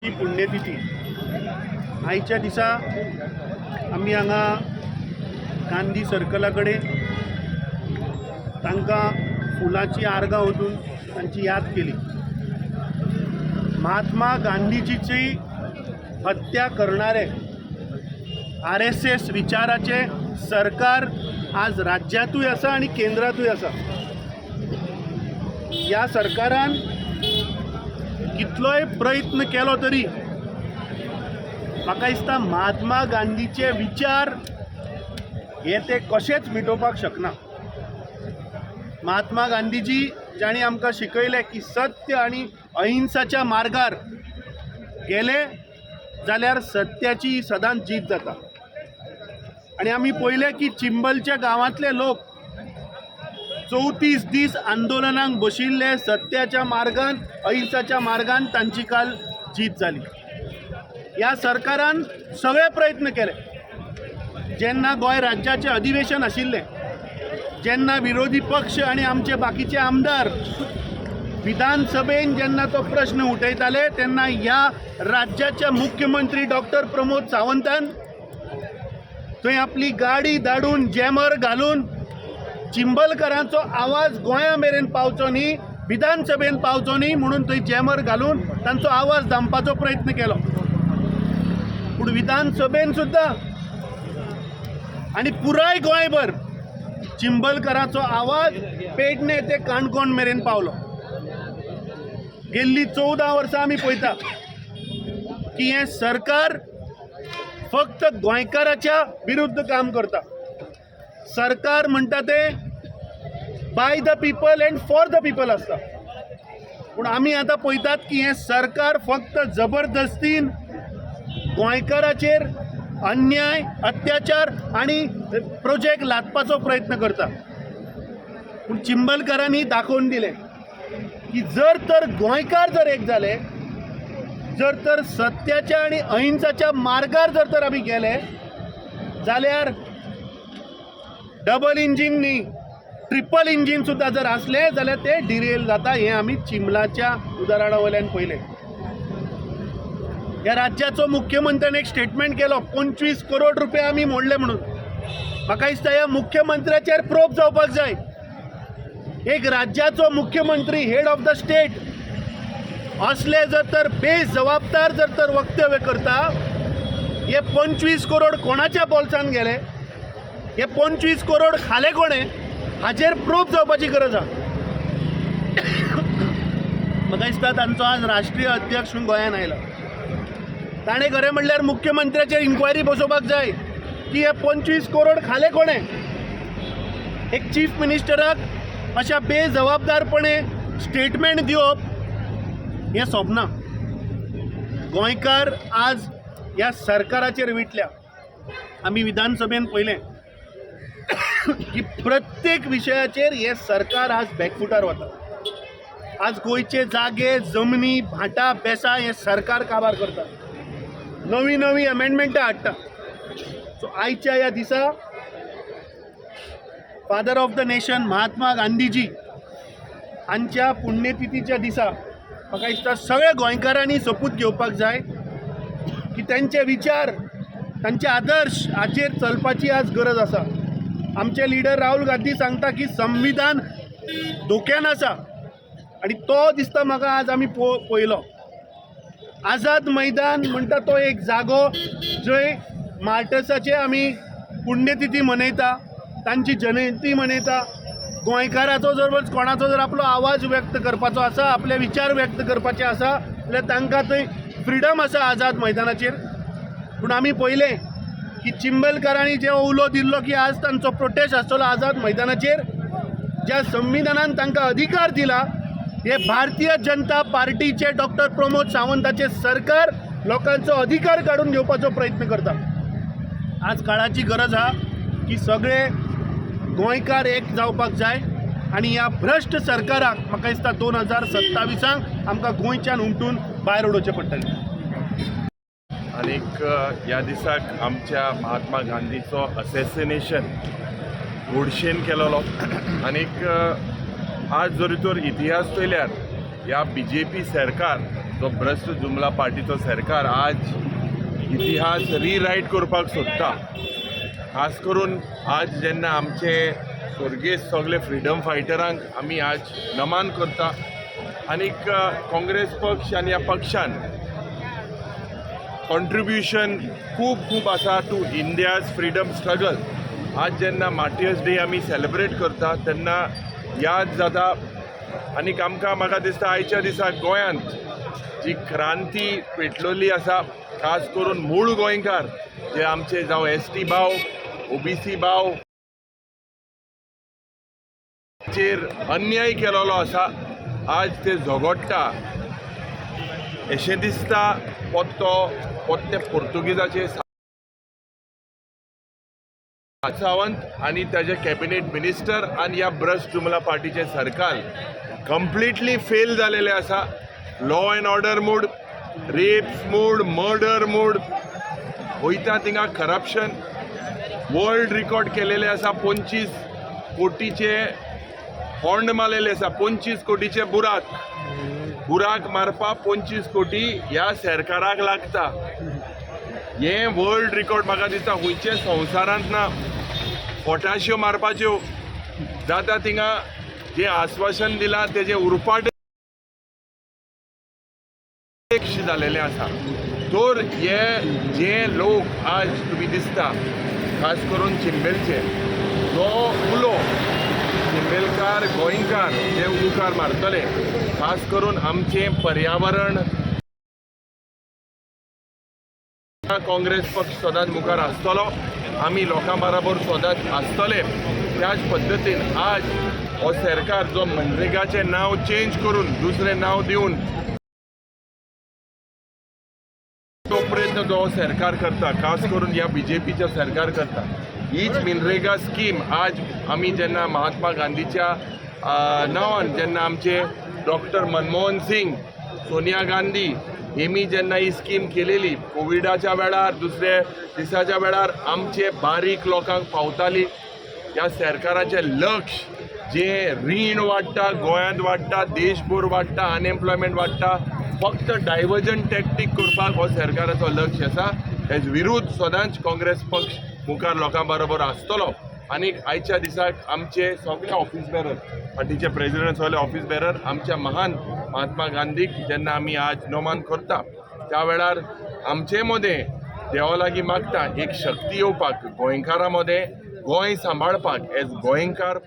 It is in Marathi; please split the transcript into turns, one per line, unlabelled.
ही पुण्यतिथी आयच्या दिसा आम्ही हांगा गांधी सर्कलाकडे तांकां फुलांची आर्गां ओतून तांची याद केली। महात्मा गांधीजीची हत्या करणारे RSS विचाराचे सरकार आज राज्यातूय आसा आणि केंद्रातूय आसा। या सरकारान कितलोय प्रयत्न केलो तरी म्हाका दिसता महात्मा गांधीचे विचार हे ते कशेच मिटोवपाक शकना। महात्मा गांधीजी जाणी आमकां शिकयलें की सत्य आणि अहिंसाच्या मार्गार गेले जाल्यार सत्याची सदांच जीत जाता। आणि आमी पळयलें की चिंबलच्या गांवांतले लोक 34 दीस आंदोलनाक बशिल्ले, सत्याच्या मार्गान अहिंसाच्या मार्गान तांची काल जीत जाली। या सरकारान सगळे प्रयत्न केले। जेन्ना गोंय राज्याचे अधिवेशन आशिल्लें, जेन्ना विरोधी पक्ष आणि आमचे बाकीचे आमदार विधानसभेन जेन्ना तो प्रश्न उठयताले तेन्ना या राज्याचे मुख्यमंत्री डॉक्टर प्रमोद सावंतान थंय आपली गाडी धाडून जॅमर घालून चिंबलकरांचो आवाज गोंया मेरेन पावचो न्ही, विधानसभेन पावचो न्ही म्हणून थंय जॅमर घालून तांचो आवाज दामपाचो प्रयत्न केलो। पूण विधानसभेन सुद्दां आनी पुराय गोंयभर चिंबलकरांचो आवाज पेडणे ते काणकोण मेरेन पावलो। गेल्ली 14 वर्सां आमी पळयता की हें सरकार फक्त गोंयकाराच्या विरुद्ध काम करता। सरकार म्हणटा ते by the people end for the people आसता, पूण आमी आतां पळयतात की हें सरकार फक्त जबरदस्तीन गोंयकाराचेर अन्याय, अत्याचार आणि प्रोजेक्ट लादपाचो प्रयत्न करता। पूण चिंबलकरांनी दाखोवन दिलें की जर तर गोंयकार जर एक जाले, जर तर सत्याच्या आणि अहिंसाच्या मार्गार जर तर आमी गेले जाल्यार डबल इंजीन न्ही, ट्रिपल इंजीन सुद्धा जर असले जाल्यार ते डिरेल जाता। हे आमी चिंबलाच्या उदाहरणा वयल्यान पळयलें। ह्या राज्याचो मुख्यमंत्र्यान एक स्टेटमेंट केलो, 25 करोड रुपया आमी मोडले म्हणून। म्हाका दिसता ह्या मुख्यमंत्र्याचेर प्रोब जावपाक जाय। एक राज्याचो मुख्यमंत्री, हेड ऑफ द स्टेट असले जर तर बेजबाबदार जर तर वक्तव्य करता, हे 25 करोड कोणाच्या बोल्सान गेले, हे 25 करोड खाले कोणे, हाचेर प्रूफ जावपाची गरज आसा। म्हाका दिसता तांचो आज राष्ट्रीय अध्यक्ष गोंयान आयला, ताणें खरें म्हणल्यार मुख्यमंत्र्याचेर इन्क्वायरी बसोवपाक जाय की हे 25 करोड खाले कोणे। एक चीफ मिनिस्टराक अशा बेजबाबदारपणे स्टेटमेंट दिवप हें सोबना। गोंयकार आज ह्या सरकाराचेर विटल्या। आमी विधानसभेन पळयलें की प्रत्येक विशयाचेर हे सरकार आज बॅकफुटार वता। आज गोंयचे जागे, जमनी, भाटां, बेसां हे सरकार काबार करता, नवी नवी अमेंडमेंटां हाडटा। सो आयच्या ह्या दिसा father of the nation Mahatma Gandhiji हांच्या पुण्यतिथीच्या दिसा म्हाका दिसता सगळ्या गोंयकारांनी सोपूत घेवपाक जाय की तांचे विचार, तांचे आदर्श हाचेर चलपाची आज गरज आसा। आमचे लिडर राहुल गांधी सांगता की संविधान धोक्यान आसा आणि तो दिसता म्हाका आज आमी पळयलो। आझाद मैदान म्हणटा तो एक जागो जंय मार्टसाचे आमी पुण्यतिथी मनयता। तांची जयंती मनयता गोंयकाराचो जर कोणाचो जर आपलो आवाज व्यक्त करपाचो आसा, आपले विचार व्यक्त करपाचे आसा जाल्यार तांकां थंय फ्रिडम आसा आझाद मैदानाचेर. पूण आमी पळयलें की चिंबलकारांनी जे उलो दिल्लो की आज तांचो प्रोटेस्ट आसतलो आझाद मैदानाचेर, ज्या संविधानान तांकां अधिकार दिला, हे भारतीय जनता पार्टीचे डॉक्टर प्रमोद सावंताचे सरकार लोकांचो अधिकार काढून घेवपाचो प्रयत्न करता. आज काळाची गरज हा की सगळे गोंयकार एक जावपाक जाय आनी ह्या भ्रश्ट सरकाराक म्हाका दिसता 2027 आमकां गोंयच्यान उमटून भायर उडोवचें पडटलें.
आनीक ह्या दिसाक आमच्या महात्मा गांधीचो असॅसिनेशन गोडशेन केलेलो. आनीक आज जरी तर इतिहास पळयल्यार ह्या BJP सरकार, जो भ्रश्ट जुमला पार्टीचो सरकार आज इतिहास रिरायट करपाक सोदता. खास करून आज जेन्ना आमचे स्वर्गीय सगळे फ्रिडम फायटरांक आमी आज नमन करता. आनीक काँग्रेस पक्ष आनी ह्या पक्षान कॉन्ट्रिब्युशन खूब आसा टू इंडियाज फ्रिडम स्ट्रगल. आज जेन्ना मार्टियर्स डे आमी सेलेब्रेट करता तेन्ना याद जाता. आनीक आमकां म्हाका दिसता आयच्या दिसाक गोंयांत जी क्रांती पेटलोली आसा, खास करून मूळ गोंयकार जे आमचे जावं ST भाव, OBC भाव चेर अन्याय केलेलो आसा, आज ते झगडटा. अशें दिसता पोत्ते पोर्तुगीजाचे सावंत आनी ताजे कॅबिनेट मिनिस्टर आनी ह्या भ्रश्ट जुमला पार्टीचे सरकार कंप्लिटली फेल जालेले आसा. लॉ एंड ऑर्डर मूड, रेप्स मूड, मर्डर मूड वयता थिंगा. करप्शन वर्ल्ड रिकॉर्ड केलेले आसा. 25 कोटीचे हॉर्न मारलेले आसा. 25 कोटीचे बुराक मारपाक 25 कोटी ह्या सरकाराक लागता. हे वर्ल्ड रिकॉर्ड म्हाका दिसता खंयचे संवसारांत ना. पोटाश्यो मारपाच्यो जाता थिंगा जे आश्वासन दिलां तेजे उरपाट जालेले आसा. तर हे जे लोक आज तुम्ही दिसता, खास करून चिंबेलचे जो उलो चिंबेलकार गोंयकार जे उकार मारतले, खास करून आमचे पर्यावरण काँग्रेस पक्ष सदांच मुखार आसतलो. आमी लोकां बरोबर सदांच आसतले. त्याच पद्दतीन आज हो सरकार जो मनरेगाचें नांव चेंज करून दुसरें नांव दिवन तो प्रयत्न जो सरकार करता, खास करून ह्या BJPचे सरकार करता. हीच मनरेगा स्कीम आज आमी जेन्ना महात्मा गांधीच्या नांवान जेन्ना आमचे डॉक्टर मनमोहन सिंग, सोनिया गांधी हेमी जेन्ना ही स्कीम केलेली कोविडाच्या वेळार, दुसरे दिसाच्या वेळार आमचे बारीक लोकांक पावताली. ह्या सरकाराचे लक्ष जे रीण वाडटा, गोंयांत वाडटा, देशभर वाडटा, अनएम्प्लॉयमेंट वाडटा, फक्त डायवर्जन टॅक्टीक करपाक हो सरकाराचो लक्ष आसा. हेज विरुद्ध सदांच काँग्रेस पक्ष मुखार लोकां बरोबर आसतलो. आनीक आयच्या दिसाक आमचे सगळे ऑफिस बेरर, पार्टीचे प्रेसिडेंट सगळे ऑफिस बेरर आमच्या महान महात्मा गांधीक जेन्ना आमी आज नमन करता, त्या वेळार आमचे मदें देवा लागीं मागता एक शक्ती येवपाक गोंयकारां मदें, गोंय सांबाळपाक एज गोंयकार.